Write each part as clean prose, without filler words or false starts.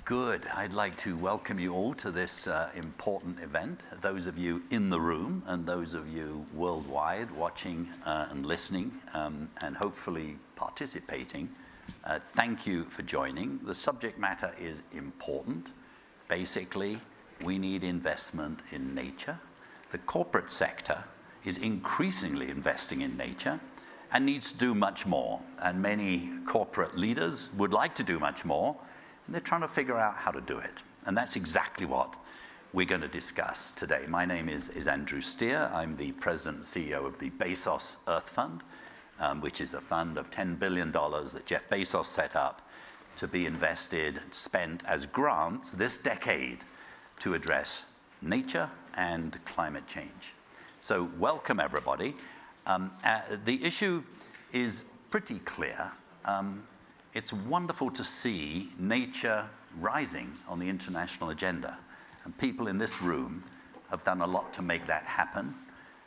Good. I'd like to welcome you all to this important event. Those of you in the room and those of you worldwide watching and listening and hopefully participating, thank you for joining. The subject matter is important. Basically, we need investment in nature. The corporate sector is increasingly investing in nature and needs to do much more. And many corporate leaders would like to do much more, and they're trying to figure out how to do it. And that's exactly what we're going to discuss today. My name is Andrew Steer. I'm the president and CEO of the Bezos Earth Fund, which is a fund of $10 billion that Jeff Bezos set up to be invested, spent as grants this decade to address nature and climate change. So welcome, everybody. The issue is pretty clear. It's wonderful to see nature rising on the international agenda. And people in this room have done a lot to make that happen.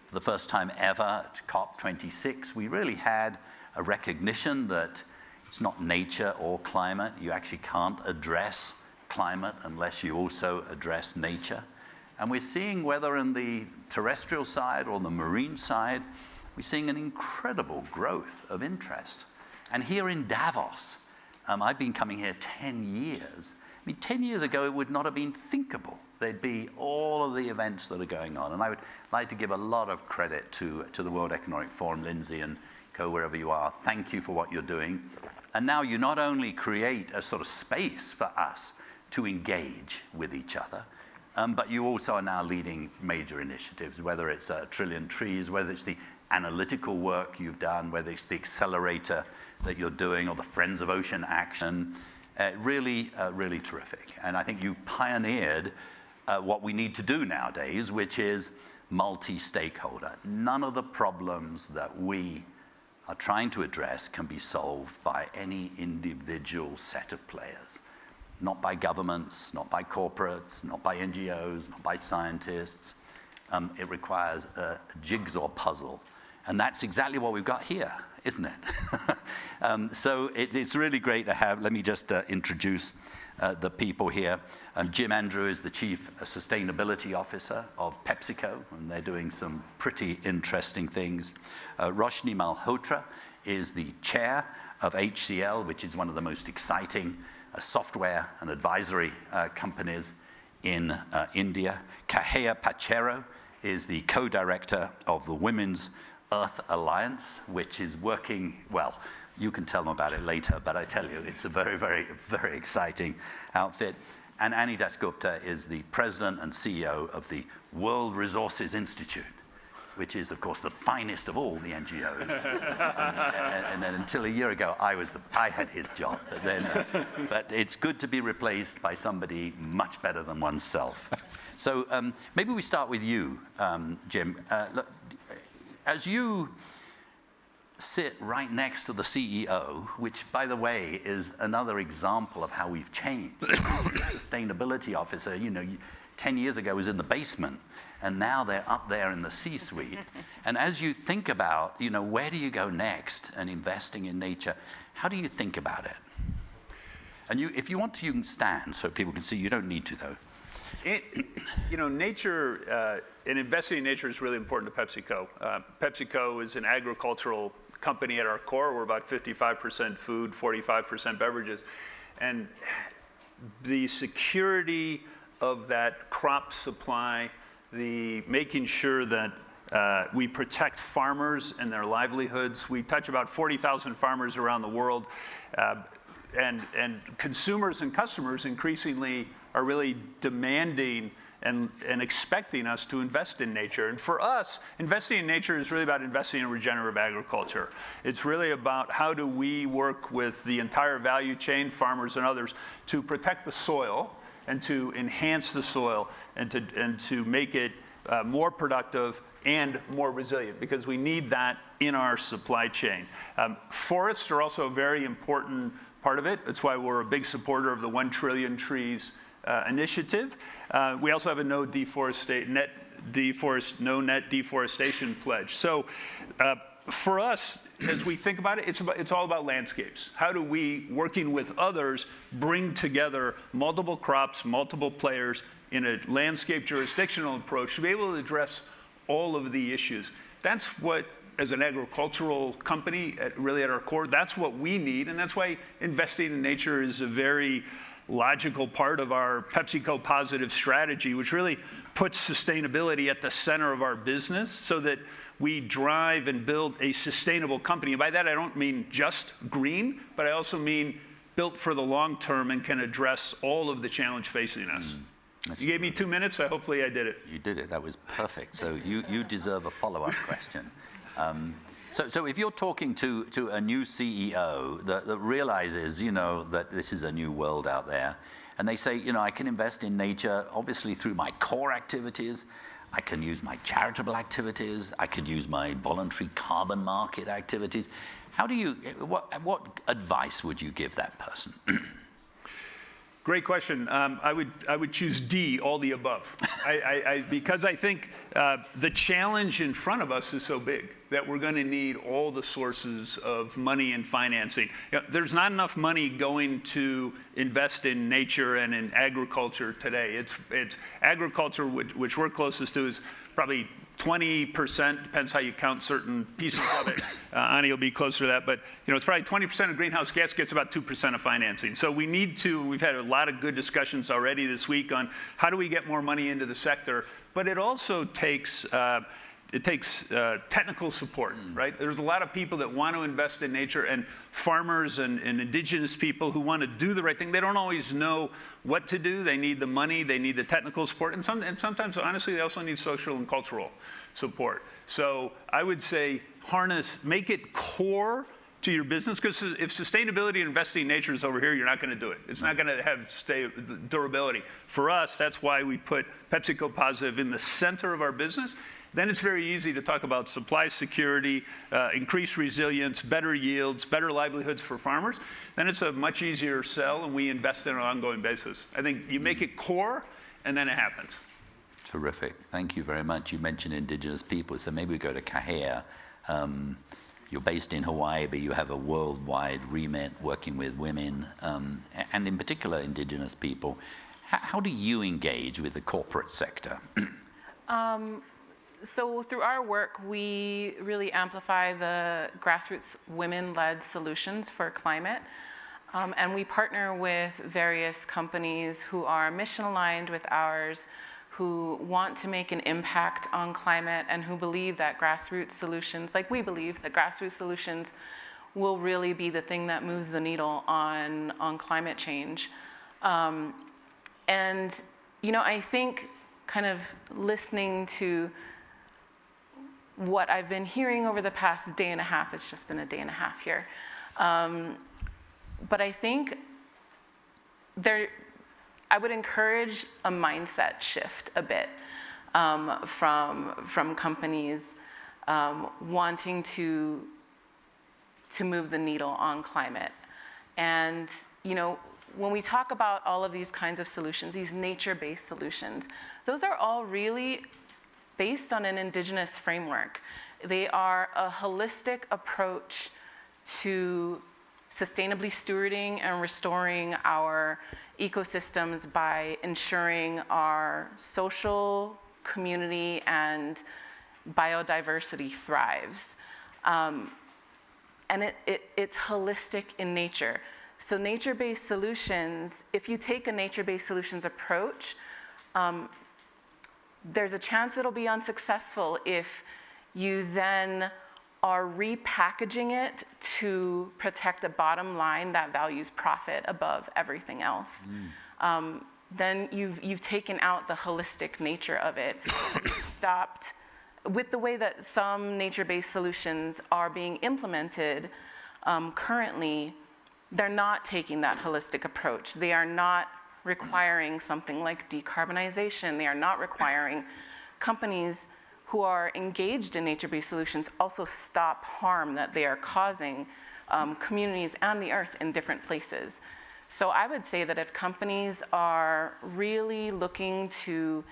For the first time ever at COP26, we really had a recognition that it's not nature or climate. You actually can't address climate unless you also address nature. And we're seeing, whether in the terrestrial side or the marine side, we're seeing an incredible growth of interest. And here in Davos, I've been coming here 10 years. I mean, 10 years ago, it would not have been thinkable. There'd be all of the events that are going on. And I would like to give a lot of credit to the World Economic Forum, Lindsay and co, wherever you are. Thank you for what you're doing. And now you not only create a sort of space for us to engage with each other, but you also are now leading major initiatives, whether it's a Trillion Trees, whether it's the analytical work you've done, whether it's the accelerator that you're doing, or the Friends of Ocean Action. Really terrific. And I think you've pioneered what we need to do nowadays, which is multi-stakeholder. None of the problems that we are trying to address can be solved by any individual set of players. Not by governments, not by corporates, not by NGOs, not by scientists. It requires a jigsaw puzzle. And that's exactly what we've got here, isn't it? So it's really great to have, let me just introduce the people here. Jim Andrew is the Chief Sustainability Officer of PepsiCo, and they're doing some pretty interesting things. Roshni Malhotra is the Chair of HCL, which is one of the most exciting software and advisory companies in India. Kahea Pachero is the co-director of the Women's Earth Alliance, which is working, well, you can tell them about it later, but I tell you, it's a very, very, very exciting outfit. And Annie Dasgupta is the president and CEO of the World Resources Institute, which is, of course, the finest of all the NGOs. And then until a year ago, I had his job. But it's good to be replaced by somebody much better than oneself. So maybe we start with you, Jim. Look, as you sit right next to the CEO, which, by the way, is another example of how we've changed. Sustainability officer, 10 years ago was in the basement, and now they're up there in the C-suite. And as you think about, where do you go next and investing in nature, how do you think about it? And if you want to, you can stand so people can see. You don't need to, though. Nature and investing in nature is really important to PepsiCo. PepsiCo is an agricultural company at our core. We're about 55% food, 45% beverages. And the security of that crop supply, the making sure that we protect farmers and their livelihoods. We touch about 40,000 farmers around the world. And consumers and customers increasingly are really demanding and expecting us to invest in nature. And for us, investing in nature is really about investing in regenerative agriculture. It's really about how do we work with the entire value chain, farmers and others, to protect the soil and to enhance the soil and to make it more productive and more resilient, because we need that in our supply chain. Forests are also a very important part of it. That's why we're a big supporter of the 1 Trillion Trees initiative. We also have a no net deforestation pledge. So For us, as we think about it, it's all about landscapes. How do we, working with others, bring together multiple crops, multiple players in a landscape jurisdictional approach to be able to address all of the issues? That's what, as an agricultural company, really at our core, that's what we need, and that's why investing in nature is a very logical part of our PepsiCo positive strategy, which really puts sustainability at the center of our business so that we drive and build a sustainable company. And by that, I don't mean just green, but I also mean built for the long term and can address all of the challenge facing us. You gave me 2 minutes, so hopefully I did it. You did it. That was perfect. So you deserve a follow-up question. So if you're talking to a new CEO that realizes, that this is a new world out there, and they say, I can invest in nature, obviously through my core activities, I can use my charitable activities, I could use my voluntary carbon market activities. What advice would you give that person? Great question. I would choose D, all the above, because I think the challenge in front of us is so big that we're going to need all the sources of money and financing. There's not enough money going to invest in nature and in agriculture today. It's agriculture, which we're closest to, is probably 20%, depends how you count certain pieces of it. Ani will be closer to that, but it's probably 20% of greenhouse gas gets about 2% of financing. So we need to, we've had a lot of good discussions already this week on how do we get more money into the sector, but it also takes, technical support, right? There's a lot of people that want to invest in nature, and farmers and indigenous people who want to do the right thing. They don't always know what to do. They need the money, they need the technical support, and sometimes, honestly, they also need social and cultural support. So I would say make it core to your business, because if sustainability and investing in nature is over here, you're not going to do it. It's not going to have durability. For us, that's why we put PepsiCo Positive in the center of our business. Then it's very easy to talk about supply security, increased resilience, better yields, better livelihoods for farmers. Then it's a much easier sell, and we invest in on an ongoing basis. I think you make it core, and then it happens. Terrific. Thank you very much. You mentioned indigenous people, so maybe we go to Kahea. You're based in Hawaii, but you have a worldwide remit working with women, and in particular indigenous people. How do you engage with the corporate sector? So through our work, we really amplify the grassroots women-led solutions for climate. And we partner with various companies who are mission-aligned with ours, who want to make an impact on climate, and who believe that grassroots solutions, like we believe that grassroots solutions will really be the thing that moves the needle on climate change. And, I think kind of listening to what I've been hearing over the past day and a half, it's just been a day and a half here. But I think I would encourage a mindset shift a bit from companies wanting to move the needle on climate. And, when we talk about all of these kinds of solutions, these nature-based solutions, those are all really based on an indigenous framework. They are a holistic approach to sustainably stewarding and restoring our ecosystems by ensuring our social, community, and biodiversity thrives. And it's holistic in nature. So nature-based solutions, if you take a nature-based solutions approach, there's a chance it'll be unsuccessful if you then are repackaging it to protect a bottom line that values profit above everything else. Then you've taken out the holistic nature of it. You've stopped, with the way that some nature-based solutions are being implemented currently, they're not taking that holistic approach. They are not requiring something like decarbonization. They are not requiring companies who are engaged in nature-based solutions also stop harm that they are causing communities and the earth in different places. So I would say that if companies are really looking to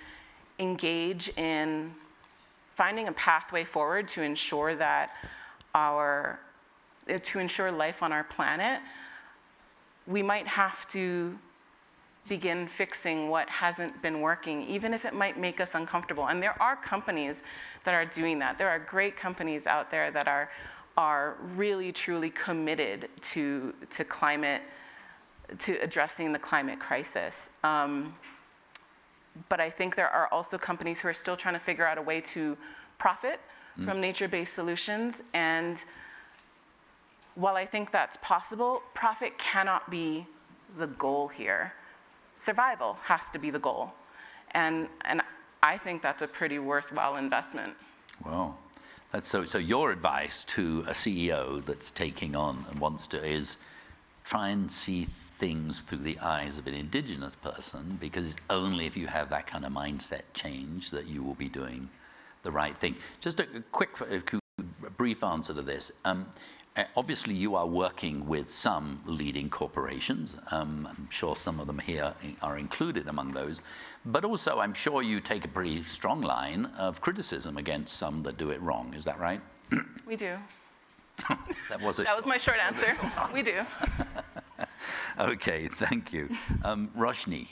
engage in finding a pathway forward to ensure that to ensure life on our planet, we might have to begin fixing what hasn't been working, even if it might make us uncomfortable. And there are companies that are doing that. There are great companies out there that are really, truly committed to climate, to addressing the climate crisis. But I think there are also companies who are still trying to figure out a way to profit from nature-based solutions. And while I think that's possible, profit cannot be the goal here. Survival has to be the goal. And I think that's a pretty worthwhile investment. Well, that's so your advice to a CEO that's taking on and wants to is try and see things through the eyes of an indigenous person, because only if you have that kind of mindset change that you will be doing the right thing. Just a quick, brief answer to this. Obviously, you are working with some leading corporations. I'm sure some of them here are included among those. But also, I'm sure you take a pretty strong line of criticism against some that do it wrong. Is that right? We do. That was my short answer. We do. Okay, thank you. Roshni,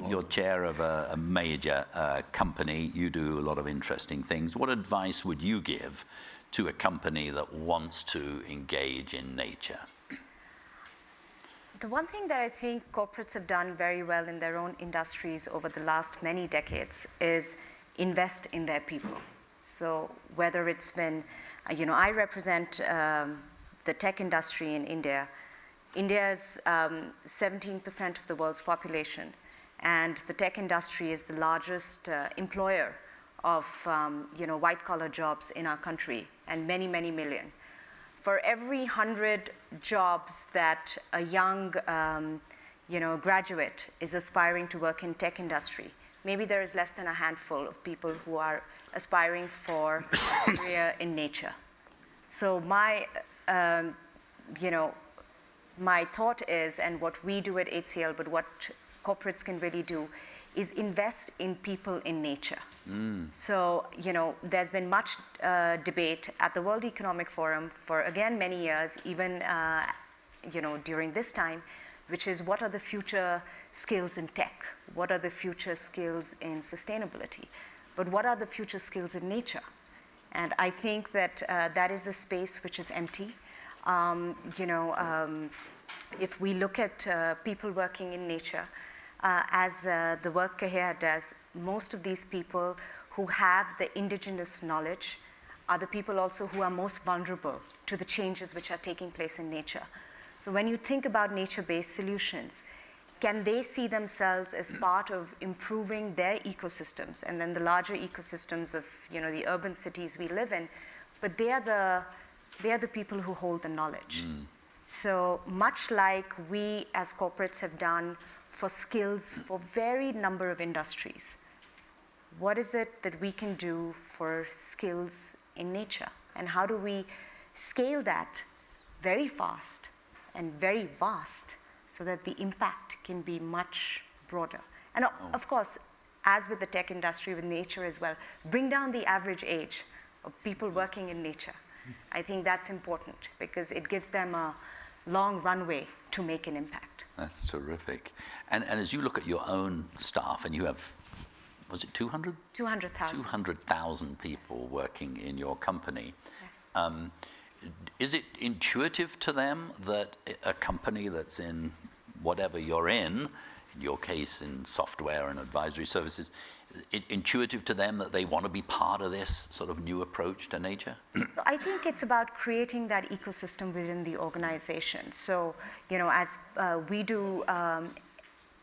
you're chair of a major company. You do a lot of interesting things. What advice would you give to a company that wants to engage in nature? The one thing that I think corporates have done very well in their own industries over the last many decades is invest in their people. So whether it's been, I represent the tech industry in India. India is 17% of the world's population, and the tech industry is the largest employer of white-collar jobs in our country, and many, many million. For every 100 jobs that a young graduate is aspiring to work in tech industry, maybe there is less than a handful of people who are aspiring for a career in nature. So my thought is, and what we do at HCL, but what corporates can really do, is invest in people in nature. So, there's been much debate at the World Economic Forum for, again, many years, even, during this time, which is what are the future skills in tech? What are the future skills in sustainability? But what are the future skills in nature? And I think that that is a space which is empty. If we look at people working in nature, as the work Kahir does, most of these people who have the indigenous knowledge are the people also who are most vulnerable to the changes which are taking place in nature. So when you think about nature-based solutions, can they see themselves as part of improving their ecosystems and then the larger ecosystems of the urban cities we live in? But they are the people who hold the knowledge. So much like we as corporates have done for skills for varied number of industries, what is it that we can do for skills in nature? And how do we scale that very fast and very vast so that the impact can be much broader? And of course, as with the tech industry, with nature as well, bring down the average age of people working in nature. I think that's important because it gives them a long runway to make an impact. That's terrific. And as you look at your own staff, and you have, was it 200? 200,000. 200,000 people working in your company. Is it intuitive to them that a company that's in whatever you're in your case in software and advisory services, intuitive to them that they want to be part of this sort of new approach to nature? So I think it's about creating that ecosystem within the organization. So, as we do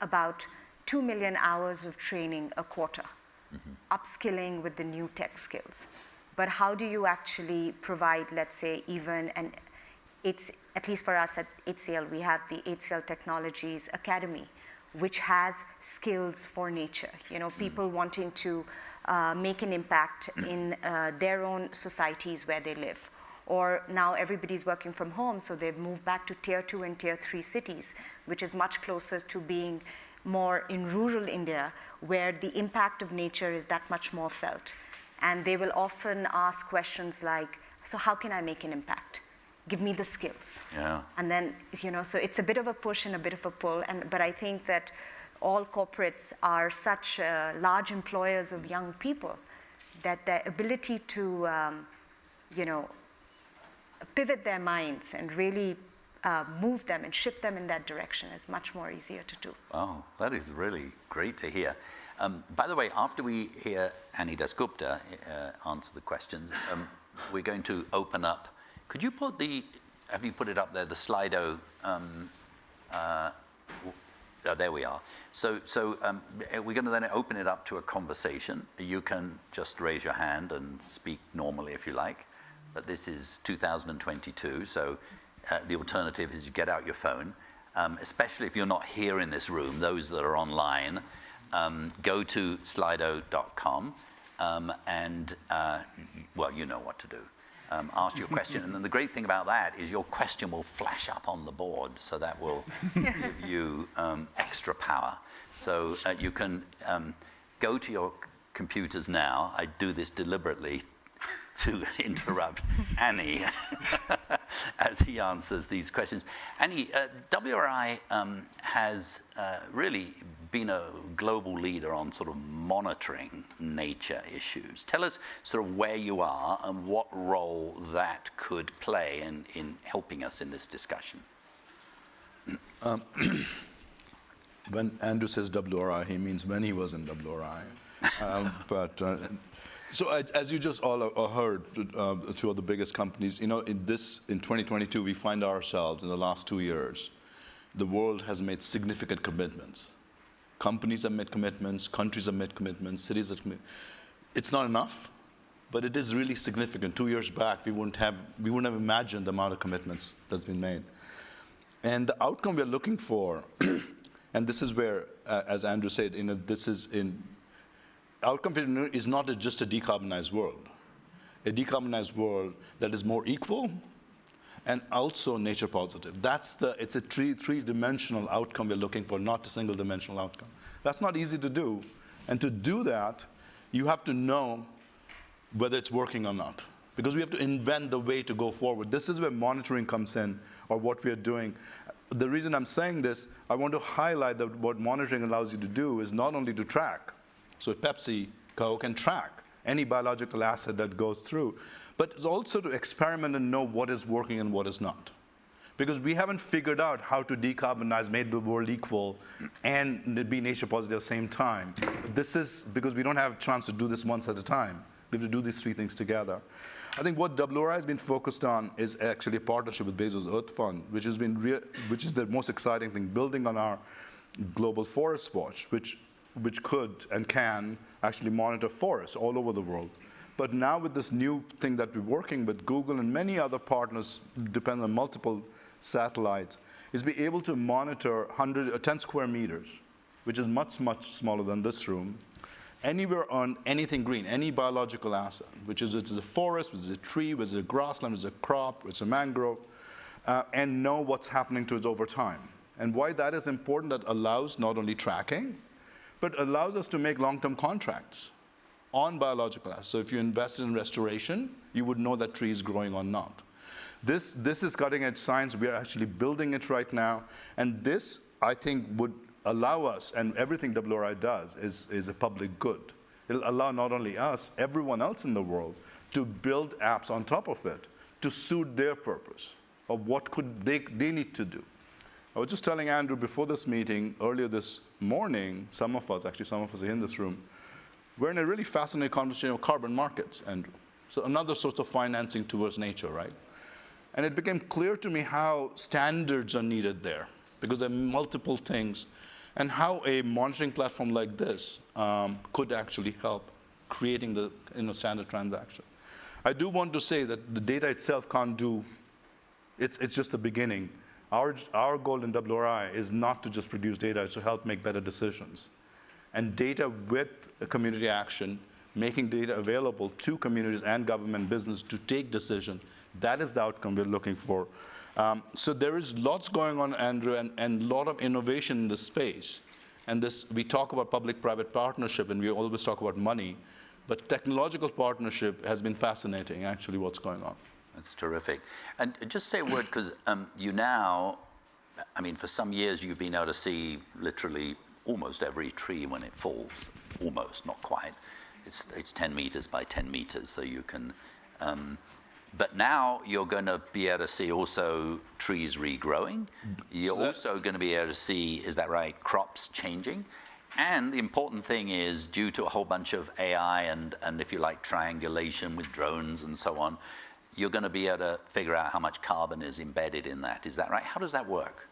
about 2 million hours of training a quarter, upskilling with the new tech skills. But how do you actually provide, let's say, it's, at least for us at HCL, we have the HCL Technologies Academy, which has skills for nature. People wanting to make an impact in their own societies where they live. Or now everybody's working from home, so they've moved back to tier 2 and tier 3 cities, which is much closer to being more in rural India, where the impact of nature is that much more felt. And they will often ask questions like, So how can I make an impact? Give me the skills. Yeah. And then, so it's a bit of a push and a bit of a pull. But I think that all corporates are such large employers of young people that their ability to, pivot their minds and really move them and shift them in that direction is much more easier to do. Oh, that is really great to hear. By the way, after we hear Annie Dasgupta answer the questions, we're going to open up. Could you have you put it up there, the Slido? There we are. So we're going to then open it up to a conversation. You can just raise your hand and speak normally if you like. But this is 2022, so the alternative is you get out your phone, especially if you're not here in this room, those that are online, go to slido.com and, well, you know what to do. Ask your question, and then the great thing about that is your question will flash up on the board, so that will give you extra power. So you can go to your computers now. I do this deliberately to interrupt Annie as he answers these questions. Annie, WRI has really been a global leader on sort of monitoring nature issues. Tell us sort of where you are and what role that could play in helping us in this discussion. When Andrew says WRI, he means when he was in WRI. So as you just all heard, two of the biggest companies, in 2022, we find ourselves in the last 2 years, the world has made significant commitments. Companies have made commitments, countries have made commitments, cities have committed. It's not enough, but it is really significant. 2 years back, we wouldn't have imagined the amount of commitments that's been made. And the outcome we're looking for, and this is where, as Andrew said, outcome is not just a decarbonized world. A decarbonized world that is more equal and also nature positive. It's a three-dimensional outcome we're looking for, not a single-dimensional outcome. That's not easy to do. And to do that, you have to know whether it's working or not, because we have to invent the way to go forward. This is where monitoring comes in, or what we are doing. The reason I'm saying this, I want to highlight that what monitoring allows you to do is not only to track. So PepsiCo can track any biological asset that goes through, but it's also to experiment and know what is working and what is not. Because we haven't figured out how to decarbonize, make the world equal, and be nature positive at the same time. This is because we don't have a chance to do this once at a time. We have to do these three things together. I think what WRI has been focused on is actually a partnership with Bezos Earth Fund, which is the most exciting thing, building on our Global Forest Watch, which could and can actually monitor forests all over the world. But now with this new thing that we're working with Google and many other partners, depending on multiple satellites, is be able to monitor 10 square meters, which is much, much smaller than this room, anywhere on anything green, any biological asset, which is a forest, which is a tree, which is a grassland, which is a crop, which is a mangrove, and know what's happening to it over time. And why that is important, that allows not only tracking, but allows us to make long-term contracts on biological assets. So if you invest in restoration, you would know that tree is growing or not. This is cutting-edge science. We are actually building it right now. And this, I think, would allow us, and everything WRI does is a public good. It'll allow not only us, everyone else in the world, to build apps on top of it to suit their purpose of what could they need to do. I was just telling Andrew before this meeting, earlier this morning, some of us are in this room, we're in a really fascinating conversation of carbon markets, Andrew. So another source of financing towards nature, right? And it became clear to me how standards are needed there, because there are multiple things, and how a monitoring platform like this could actually help creating the standard transaction. I do want to say that the data itself can't do, it's just the beginning. Our goal in WRI is not to just produce data, it's to help make better decisions. And data with community action, making data available to communities and government business to take decisions, that is the outcome we're looking for. So there is lots going on, Andrew, and a lot of innovation in this space. And we talk about public-private partnership, and we always talk about money, But technological partnership has been fascinating, actually, what's going on. That's terrific. And just say a word, because you now, I mean, for some years you've been able to see literally almost every tree when it falls. Almost, not quite. It's 10 meters by 10 meters, so you can. But now you're going to be able to see also trees regrowing. You're also going to be able to see, is that right, crops changing. And the important thing is, due to a whole bunch of AI and if you like, triangulation with drones and so on, you're going to be able to figure out how much carbon is embedded in that. Is that right? How does that work?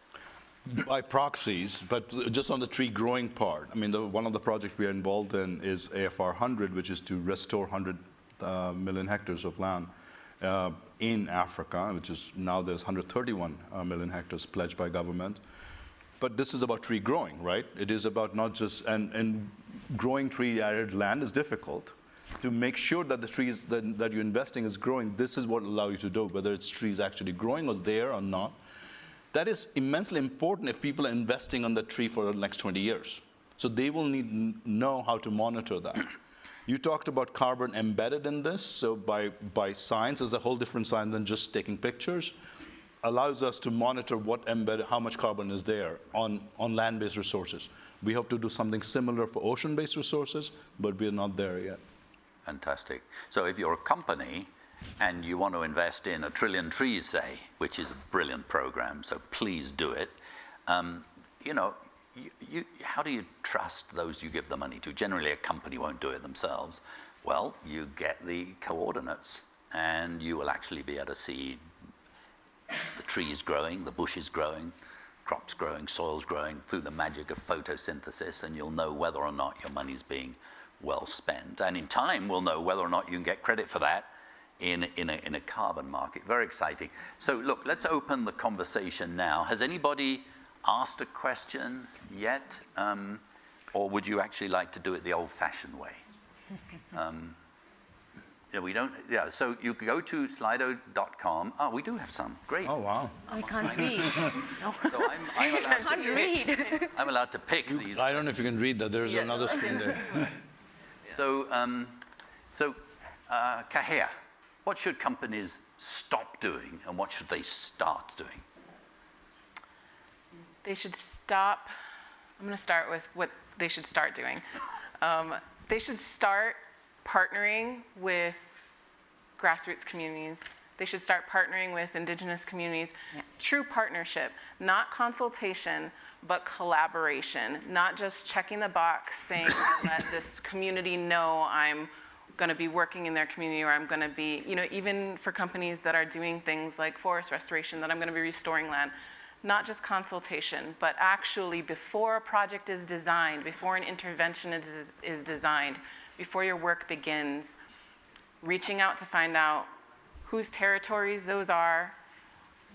By proxies, but just on the tree growing part. I mean, one of the projects we are involved in is AFR 100, which is to restore 100 million hectares of land in Africa, which is now there's 131 million hectares pledged by government. But this is about tree growing, right? It is about not just, and growing tree-arid land is difficult. To make sure that the trees that you're investing is growing, this is what will allow you to do, whether it's trees actually growing or there or not. That is immensely important if people are investing on the tree for the next 20 years. So they will need to know how to monitor that. You talked about carbon embedded in this, so by science is a whole different science than just taking pictures. Allows us to monitor how much carbon is there on land-based resources. We hope to do something similar for ocean-based resources, but we're not there yet. Fantastic. So if you're a company and you want to invest in 1 trillion trees, say, which is a brilliant program, so please do it, you know, how do you trust those you give the money to? Generally, a company won't do it themselves. Well, you get the coordinates, and you will actually be able to see the trees growing, the bushes growing, crops growing, soils growing through the magic of photosynthesis, and you'll know whether or not your money's being well spent. And in time, we'll know whether or not you can get credit for that in a carbon market. Very exciting. So look, let's open the conversation now. Has anybody asked a question yet? Or would you actually like to do it the old-fashioned way? Yeah, we don't. Yeah, so you go to slido.com. Oh, we do have some. Great. Oh, wow. I can't read. So I'm allowed to pick. I'm allowed to pick these. I don't know if you can read that. There's another screen there. So, Kahea, what should companies stop doing, and what should they start doing? They should stop. I'm going to start with what they should start doing. They should start partnering with grassroots communities. They should start partnering with indigenous communities. Yeah. True partnership, not consultation, but collaboration. Not just checking the box saying, let this community know I'm going to be working in their community, or I'm going to be, you know, even for companies that are doing things like forest restoration, that I'm going to be restoring land. Not just consultation, but actually before a project is designed, before an intervention is designed, before your work begins, reaching out to find out whose territories those are,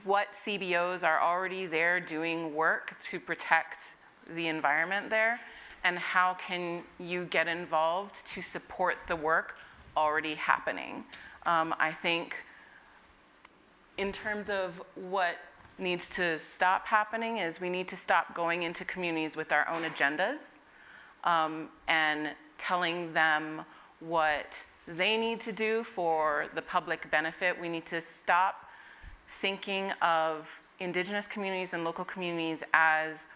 what CBOs are already there doing work to protect the environment there, and how can you get involved to support the work already happening. I think in terms of what needs to stop happening is we need to stop going into communities with our own agendas and telling them what they need to do for the public benefit. We need to stop thinking of indigenous communities and local communities as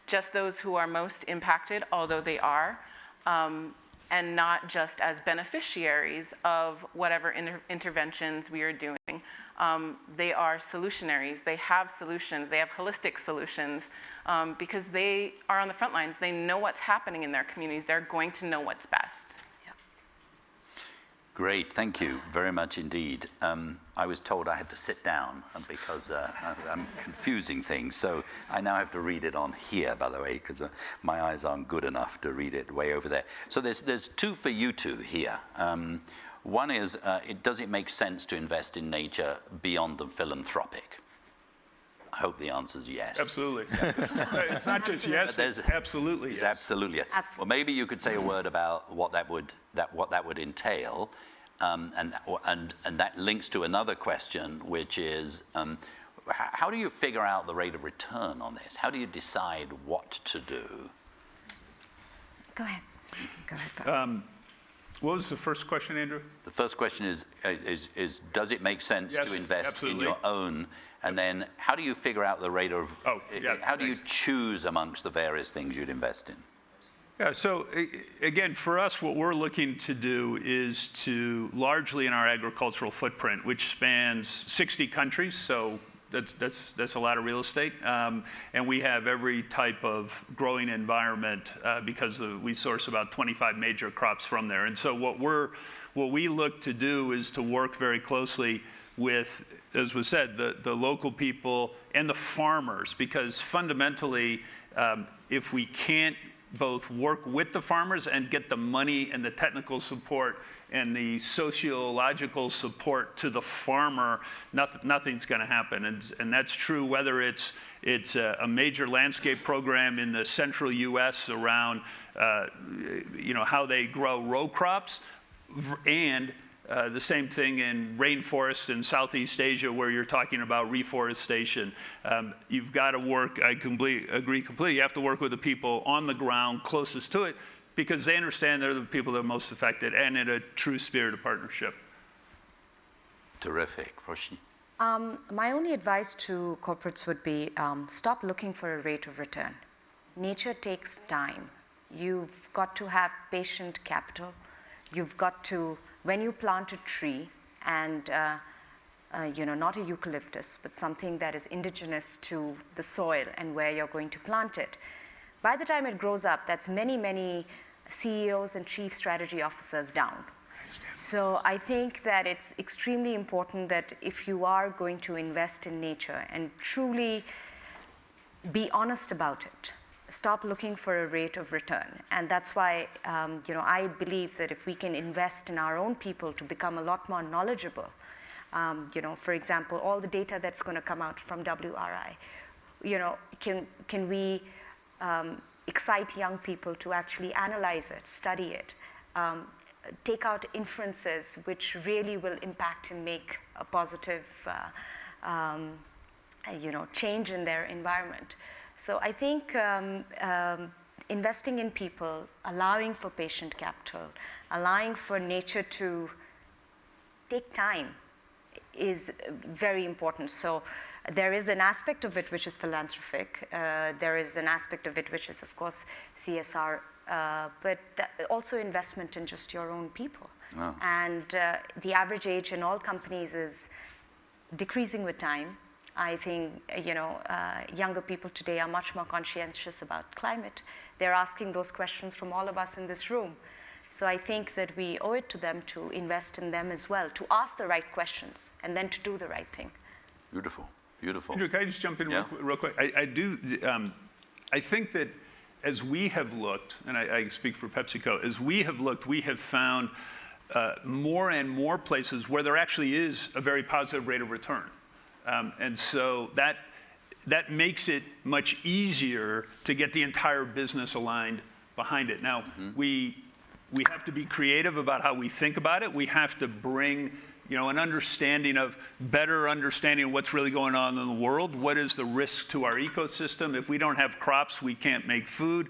just those who are most impacted, although they are, and not just as beneficiaries of whatever interventions we are doing. They are solutionaries. They have solutions. They have holistic solutions because they are on the front lines. They know what's happening in their communities. They're going to know what's best. Yeah. Great, thank you very much indeed. I was told I had to sit down because I'm confusing things. So I now have to read it on here, by the way, because my eyes aren't good enough to read it way over there. So there's two for you two here. One is, does it make sense to invest in nature beyond the philanthropic? I hope the answer is yes. Absolutely. It's not just yes, it's absolutely yes. It's absolutely yes. Absolutely. Well, maybe you could say a word about what that would entail, and that links to another question, which is, how do you figure out the rate of return on this? How do you decide what to do? Go ahead. Go ahead first. What was the first question, Andrew? The first question is does it make sense Yes, to invest absolutely. in your own? And then how do you figure out the rate of, how do you choose amongst the various things you'd invest in? Yeah, so again, for us, what we're looking to do is to largely in our agricultural footprint, which spans 60 countries, so that's a lot of real estate, and we have every type of growing environment because we source about 25 major crops from there. And so what we look to do is to work very closely with, as was said, the local people and the farmers, because fundamentally, if we can't both work with the farmers and get the money and the technical support and the sociological support to the farmer, nothing's going to happen. And that's true whether it's a major landscape program in the central U.S. around how they grow row crops, and the same thing in rainforests in Southeast Asia where you're talking about reforestation. You've got to work, I agree completely, you have to work with the people on the ground closest to it because they understand they're the people that are most affected and in a true spirit of partnership. Terrific. Roshi? My only advice to corporates would be stop looking for a rate of return. Nature takes time. You've got to have patient capital. You've got to, when you plant a tree and not a eucalyptus, but something that is indigenous to the soil and where you're going to plant it, by the time it grows up, that's many, many CEOs and chief strategy officers down. So I think that it's extremely important that if you are going to invest in nature and truly be honest about it, stop looking for a rate of return. And that's why I believe that if we can invest in our own people to become a lot more knowledgeable, for example, all the data that's going to come out from WRI, can we excite young people to actually analyze it, study it, take out inferences which really will impact and make a positive change in their environment. So I think investing in people, allowing for patient capital, allowing for nature to take time is very important. So there is an aspect of it which is philanthropic. There is an aspect of it which is, of course, CSR, but also investment in just your own people. Oh. And the average age in all companies is decreasing with time. I think younger people today are much more conscientious about climate. They're asking those questions from all of us in this room. So I think that we owe it to them to invest in them as well, to ask the right questions and then to do the right thing. Beautiful, beautiful. Andrew, can I just jump in real quick? I think that as we have looked, and I speak for PepsiCo, as we have looked, we have found more and more places where there actually is a very positive rate of return. And so that makes it much easier to get the entire business aligned behind it. Now, we have to be creative about how we think about it. We have to bring an better understanding of what's really going on in the world. What is the risk to our ecosystem? If we don't have crops, we can't make food.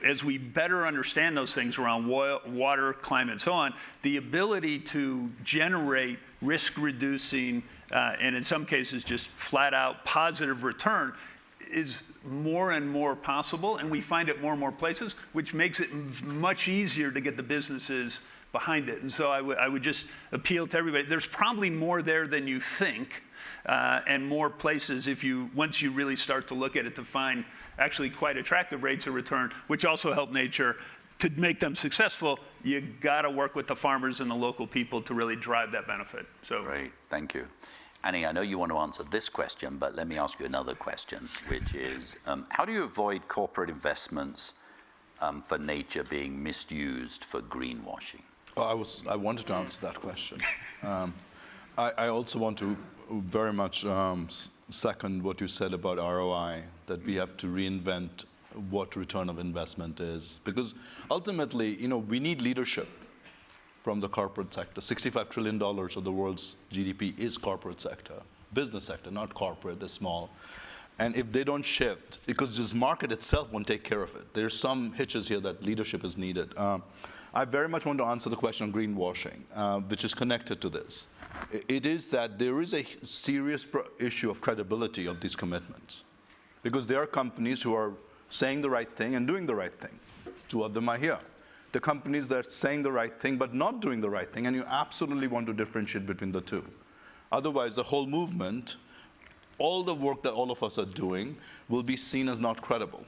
As we better understand those things around water, climate, and so on, the ability to generate risk-reducing and in some cases just flat-out positive return is more and more possible, and we find it more and more places, which makes it much easier to get the businesses behind it. And so I would just appeal to everybody. There's probably more there than you think, and more places once you really start to look at it to find actually quite attractive rates of return, which also help nature. To make them successful, you got to work with the farmers and the local people to really drive that benefit. So great, thank you. Annie, I know you want to answer this question, but let me ask you another question, which is, how do you avoid corporate investments for nature being misused for greenwashing? Well, I wanted to answer that question. I also want to very much second what you said about ROI, that we have to reinvent what return of investment is. Because ultimately, we need leadership from the corporate sector. $65 trillion of the world's GDP is corporate sector, business sector, not corporate, is small. And if they don't shift, because this market itself won't take care of it. There's some hitches here that leadership is needed. I very much want to answer the question on greenwashing, which is connected to this. It is that there is a serious issue of credibility of these commitments, because there are companies who are saying the right thing and doing the right thing. Two of them are here. The companies that are saying the right thing but not doing the right thing, and you absolutely want to differentiate between the two. Otherwise, the whole movement, all the work that all of us are doing, will be seen as not credible.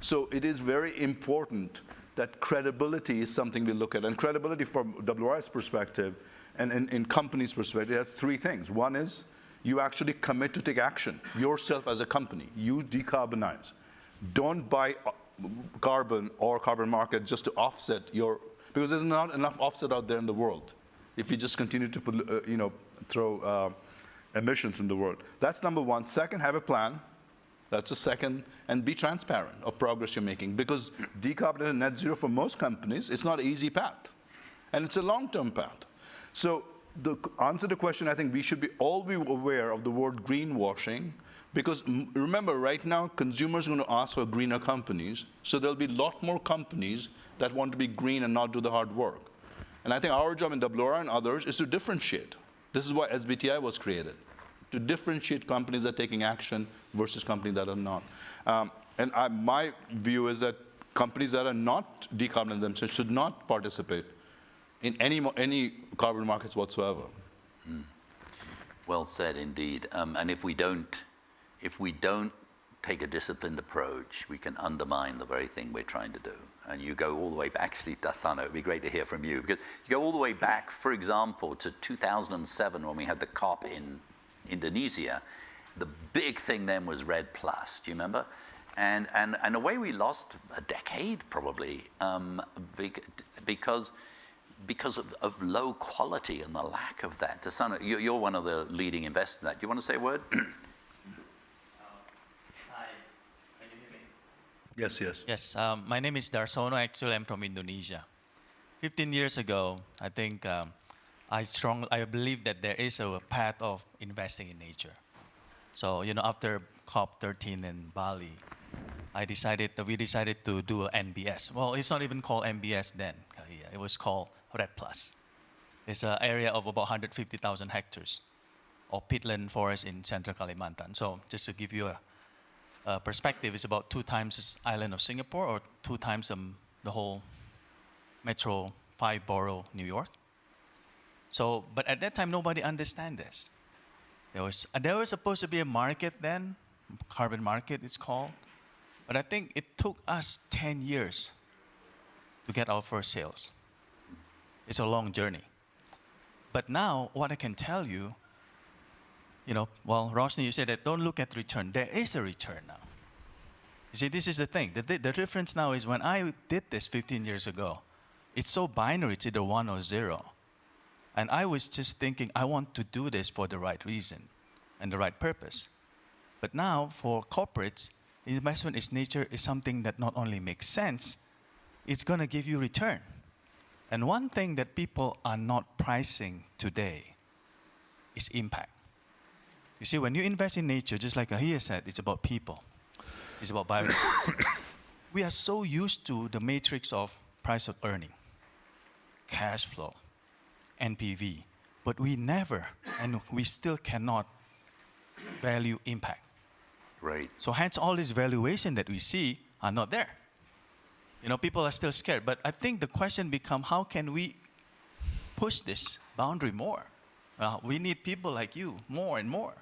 So it is very important that credibility is something we look at. And credibility from WRI's perspective and in companies' perspective has three things. One is you actually commit to take action yourself as a company. You decarbonize. Don't buy carbon or carbon market just to offset your, because there's not enough offset out there in the world if you just continue to throw emissions in the world. That's number one. Second, have a plan. That's the second. And be transparent of progress you're making, because decarbonizing net zero for most companies, it's not an easy path. And it's a long-term path. So the answer to the question, I think we should all be aware of the word greenwashing, because remember, right now, consumers are going to ask for greener companies, so there'll be a lot more companies that want to be green and not do the hard work. And I think our job in WRI and others is to differentiate. This is why SBTi was created, to differentiate companies that are taking action versus companies that are not. My view is that companies that are not decarbonizing themselves should not participate in any carbon markets whatsoever. Mm. Well said indeed. And if we don't take a disciplined approach, we can undermine the very thing we're trying to do. And you go all the way back, actually, Dasana, it'd be great to hear from you, because you go all the way back, for example, to 2007 when we had the COP in Indonesia. The big thing then was REDD+, do you remember? And in a way we lost a decade probably, because of low quality and the lack of that. Dasana, you're one of the leading investors in that. Do you want to say a word? Yes, yes. Yes, my name is Darsono. Actually, I'm from Indonesia. 15 years ago, I think I believe that there is a path of investing in nature. So, after COP13 in Bali, we decided to do an NBS. Well, it's not even called NBS then. It was called REDD+. It's an area of about 150,000 hectares of peatland forest in central Kalimantan. So, just to give you a perspective, it's about 2 times the island of Singapore, or 2 times the whole metro 5-borough New York. So, but at that time, nobody understand this. There was supposed to be a market then, carbon market it's called, but I think it took us 10 years to get our first sales. It's a long journey. But now, what I can tell you, Roshni, you said that don't look at return. There is a return now. You see, this is the thing. The difference now is when I did this 15 years ago, it's so binary, it's either 1 or 0. And I was just thinking, I want to do this for the right reason and the right purpose. But now, for corporates, investment in nature is something that not only makes sense, it's going to give you return. And one thing that people are not pricing today is impact. You see, when you invest in nature, just like Ahia said, it's about people. It's about biodiversity. We are so used to the matrix of price of earning, cash flow, NPV, but we never, and we still cannot value impact. Right. So hence all this valuation that we see are not there. People are still scared, but I think the question becomes, how can we push this boundary more? We need people like you more and more.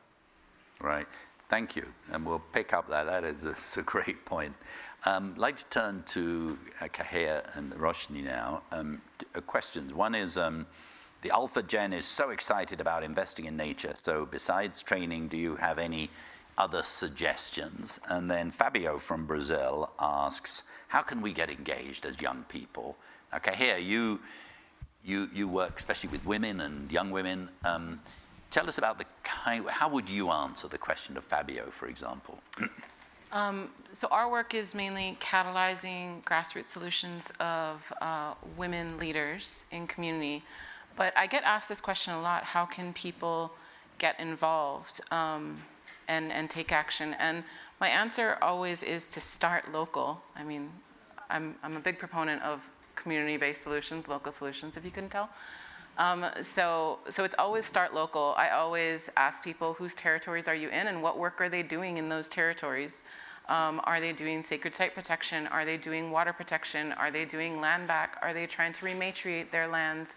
Right. Thank you. And we'll pick up that. That's a great point. I'd like to turn to Kahir and Roshni now. Questions. One is, the Alpha Gen is so excited about investing in nature. So besides training, do you have any other suggestions? And then Fabio from Brazil asks, how can we get engaged as young people? Okay, here you work especially with women and young women. Tell us about how would you answer the question of Fabio, for example? So our work is mainly catalyzing grassroots solutions of women leaders in community. But I get asked this question a lot: how can people get involved and take action? And my answer always is to start local. I mean, I'm a big proponent of community-based solutions, local solutions, if you couldn't tell. So it's always start local. I always ask people, whose territories are you in and what work are they doing in those territories? Are they doing sacred site protection? Are they doing water protection? Are they doing land back? Are they trying to rematriate their lands?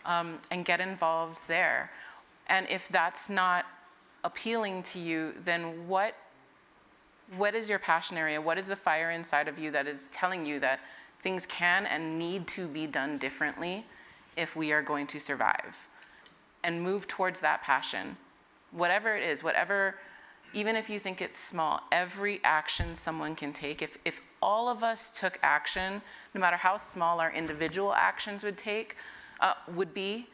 And get involved there. And if that's not appealing to you, then what is your passion area? What is the fire inside of you that is telling you that things can and need to be done differently if we are going to survive? And move towards that passion. Whatever it is, even if you think it's small, every action someone can take, if all of us took action, no matter how small our individual actions would be,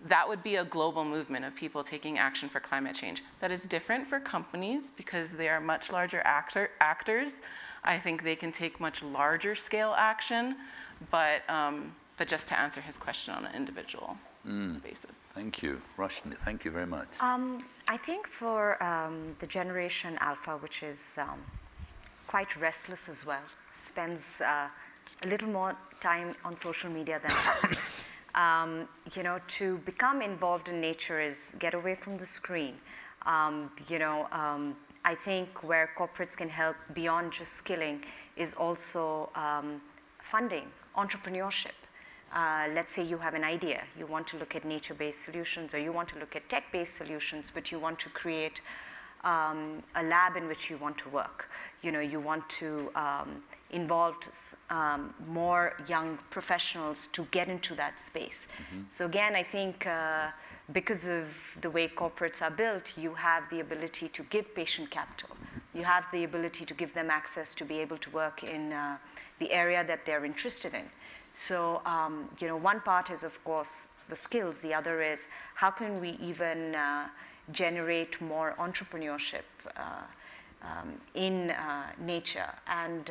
that would be a global movement of people taking action for climate change. That is different for companies because they are much larger actors. I think they can take much larger scale action, but just to answer his question on an individual basis. Thank you. Roshni, thank you very much. I think for the generation Alpha, which is quite restless as well, spends a little more time on social media than to become involved in nature is get away from the screen. I think where corporates can help beyond just skilling is also funding, entrepreneurship. Let's say you have an idea, you want to look at nature-based solutions, or you want to look at tech-based solutions, but you want to create a lab in which you want to work. You want to involve more young professionals to get into that space. So again, I think because of the way corporates are built, you have the ability to give patient capital. You have the ability to give them access to be able to work in the area that they're interested in. So, one part is, of course, the skills. The other is how can we even generate more entrepreneurship in nature. And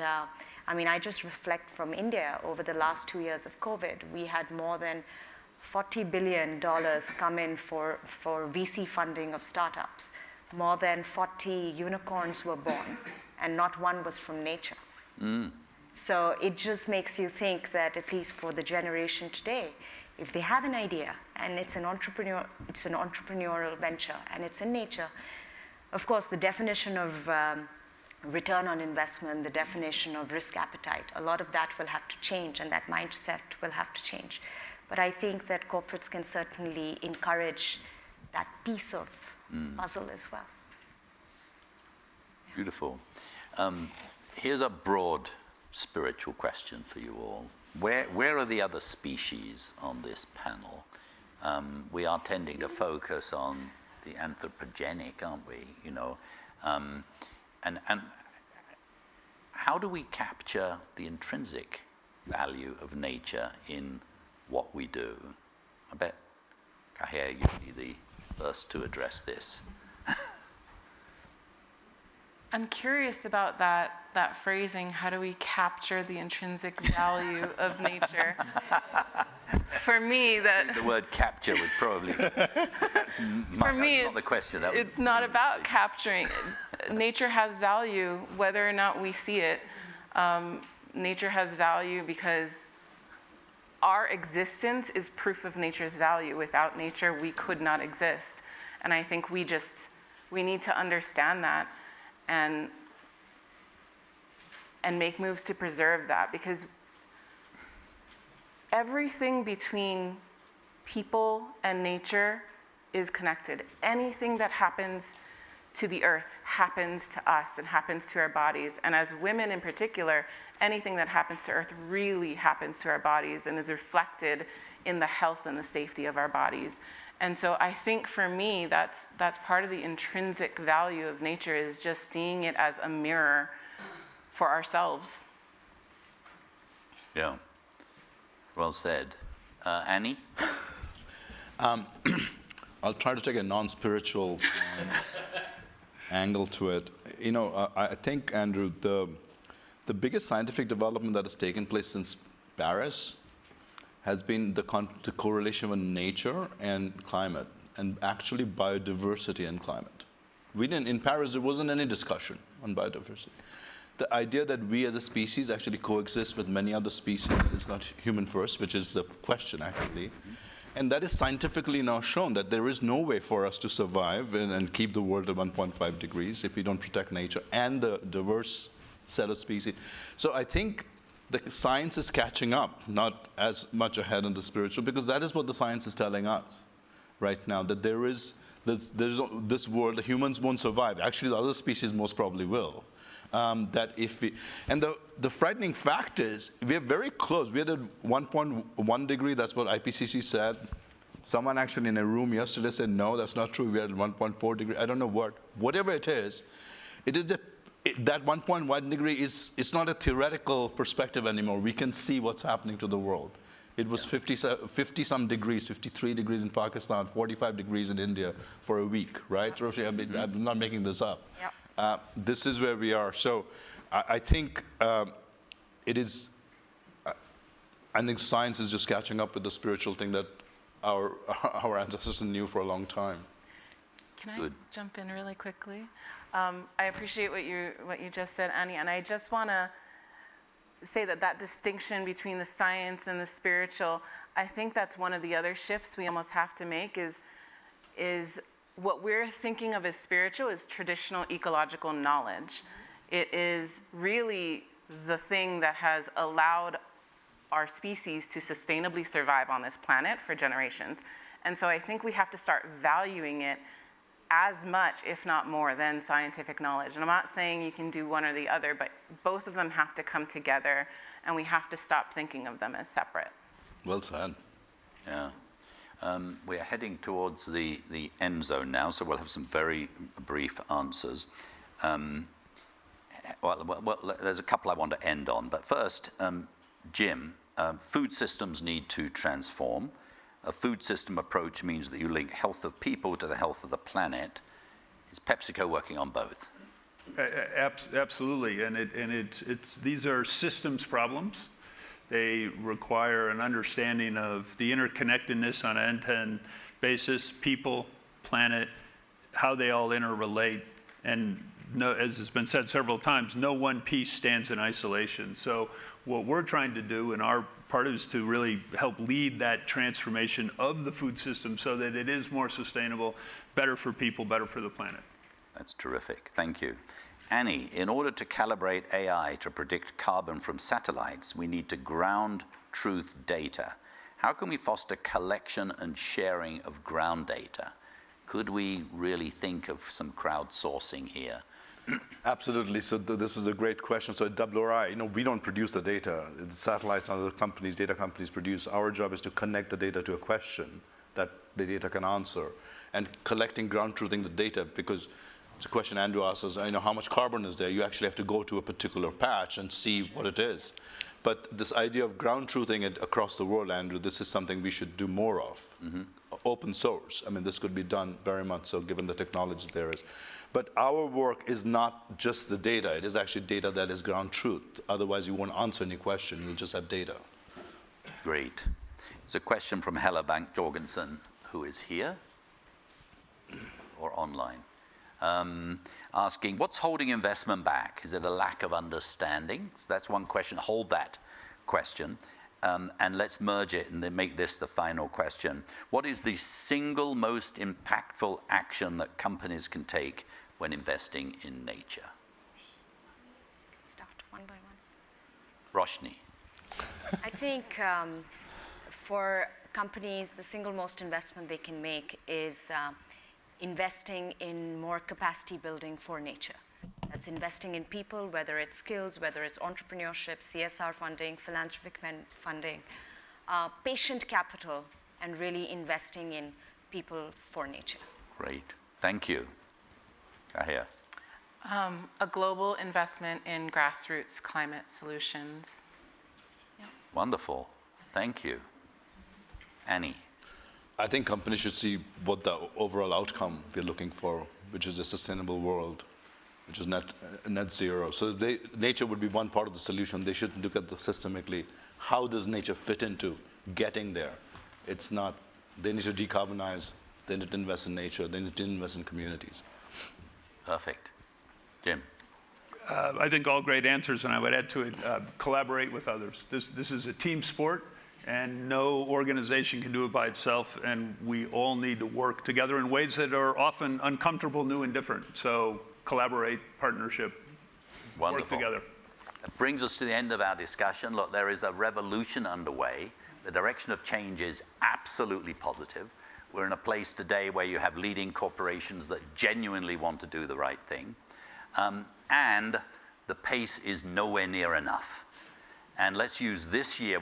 I just reflect from India over the last 2 years of COVID, we had more than $40 billion come in for VC funding of startups. More than 40 unicorns were born, and not one was from nature. So it just makes you think that at least for the generation today, if they have an idea and it's an entrepreneurial venture and it's in nature, of course the definition of return on investment, the definition of risk appetite, a lot of that will have to change and that mindset will have to change. But I think that corporates can certainly encourage that piece of puzzle as well. Yeah. Beautiful. Here's a broad spiritual question for you all. Where are the other species on this panel? We are tending to focus on the anthropogenic, aren't we? And how do we capture the intrinsic value of nature in what we do? I bet, Kahea, you'd be the first to address this. I'm curious about that phrasing, how do we capture the intrinsic value of nature? For me, the word capture was probably, for me, not the question. It's not about capturing. Nature has value, whether or not we see it. Nature has value because our existence is proof of nature's value. Without nature, we could not exist. And I think we need to understand that and make moves to preserve that, because everything between people and nature is connected. Anything that happens to the earth happens to us and happens to our bodies. And as women in particular, anything that happens to earth really happens to our bodies and is reflected in the health and the safety of our bodies. And so I think for me, that's part of the intrinsic value of nature, is just seeing it as a mirror for ourselves. Yeah. Well said. Annie? I'll try to take a non-spiritual angle to it. I think, Andrew, the biggest scientific development that has taken place since Paris has been the correlation with nature and climate, and actually biodiversity and climate. In Paris, there wasn't any discussion on biodiversity. the idea that we as a species actually coexist with many other species is not human first, which is the question actually. And that is scientifically now shown that there is no way for us to survive and keep the world at 1.5 degrees if we don't protect nature and the diverse set of species. So I think the science is catching up, not as much ahead in the spiritual, because that is what the science is telling us right now, that there's this world, the humans won't survive. Actually, the other species most probably will. That if we, and the frightening fact is, we're very close. We're at 1.1 degree, that's what IPCC said. Someone actually in a room yesterday said, no, that's not true, we're at 1.4 degree. I don't know whatever it is that 1.1 degree it's not a theoretical perspective anymore. We can see what's happening to the world. It was 50 some degrees, 53 degrees in Pakistan, 45 degrees in India for a week, right? Roshi, I mean, I'm not making this up. Yep. This is where we are. So I think it is, I think science is just catching up with the spiritual thing that our ancestors knew for a long time. Can I jump in really quickly? I appreciate what you just said, Annie, and I just want to say that distinction between the science and the spiritual, I think that's one of the other shifts we almost have to make is what we're thinking of as spiritual is traditional ecological knowledge. It is really the thing that has allowed our species to sustainably survive on this planet for generations. And so I think we have to start valuing it as much, if not more, than scientific knowledge. And I'm not saying you can do one or the other, but both of them have to come together, and we have to stop thinking of them as separate. Well said. Yeah. We're heading towards the end zone now, so we'll have some very brief answers. Well, there's a couple I want to end on, but first, Jim, food systems need to transform. A food system approach means that you link health of people to the health of the planet. Is PepsiCo working on both? Absolutely, and these are systems problems. They require an understanding of the interconnectedness on an end-to-end basis, people, planet, how they all interrelate, and as has been said several times, no one piece stands in isolation. So what we're trying to do, and our part is to really help lead that transformation of the food system so that it is more sustainable, better for people, better for the planet. That's terrific. Thank you. Annie, in order to calibrate AI to predict carbon from satellites, we need to ground truth data. How can we foster collection and sharing of ground data? Could we really think of some crowdsourcing here? Absolutely. So this was a great question. So at WRI, we don't produce the data. The satellites and other companies, data companies produce. Our job is to connect the data to a question that the data can answer. And collecting, ground truthing the data, because it's a question Andrew asks us, how much carbon is there? You actually have to go to a particular patch and see what it is. But this idea of ground truthing it across the world, Andrew, this is something we should do more of. Open source. I mean, this could be done very much so given the technology there is. But our work is not just the data. It is actually data that is ground truth. Otherwise, you won't answer any question. You'll just have data. Great. It's a question from Hella Bank-Jorgensen, who is here or online, asking, what's holding investment back? Is it a lack of understanding? So that's one question. Hold that question. And let's merge it and then make this the final question. What is the single most impactful action that companies can take when investing in nature? Start one by one. Roshni. I think for companies, the single most investment they can make is investing in more capacity building for nature. That's investing in people, whether it's skills, whether it's entrepreneurship, CSR funding, philanthropic funding, patient capital, and really investing in people for nature. Great. Thank you. Ahia. A global investment in grassroots climate solutions. Yeah. Wonderful. Thank you. Annie. I think companies should see what the overall outcome we're looking for, which is a sustainable world, which is net zero. So nature would be one part of the solution. They should look at the systemically. How does nature fit into getting there? It's not, they need to decarbonize, they need to invest in nature, they need to invest in communities. Perfect. Jim. I think all great answers, and I would add to it, collaborate with others. This is a team sport, and no organization can do it by itself, and we all need to work together in ways that are often uncomfortable, new, and different. So collaborate, partnership, Wonderful. work together. That brings us to the end of our discussion. Look, there is a revolution underway. The direction of change is absolutely positive. We're in a place today where you have leading corporations that genuinely want to do the right thing. And the pace is nowhere near enough. And let's use this year.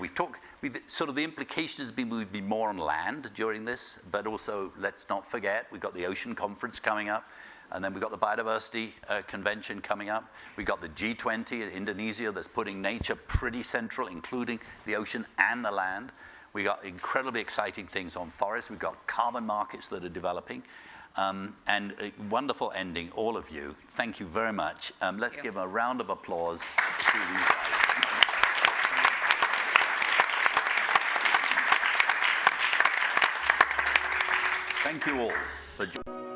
Sort of the implication has been we've been more on land during this, but also let's not forget we've got the Ocean Conference coming up, and then we've got the Biodiversity Convention coming up. We've got the G20 in Indonesia that's putting nature pretty central, including the ocean and the land. We've got incredibly exciting things on forests. We've got carbon markets that are developing. And a wonderful ending, all of you. Thank you very much. Let's give a round of applause to these guys. Thank you all for joining.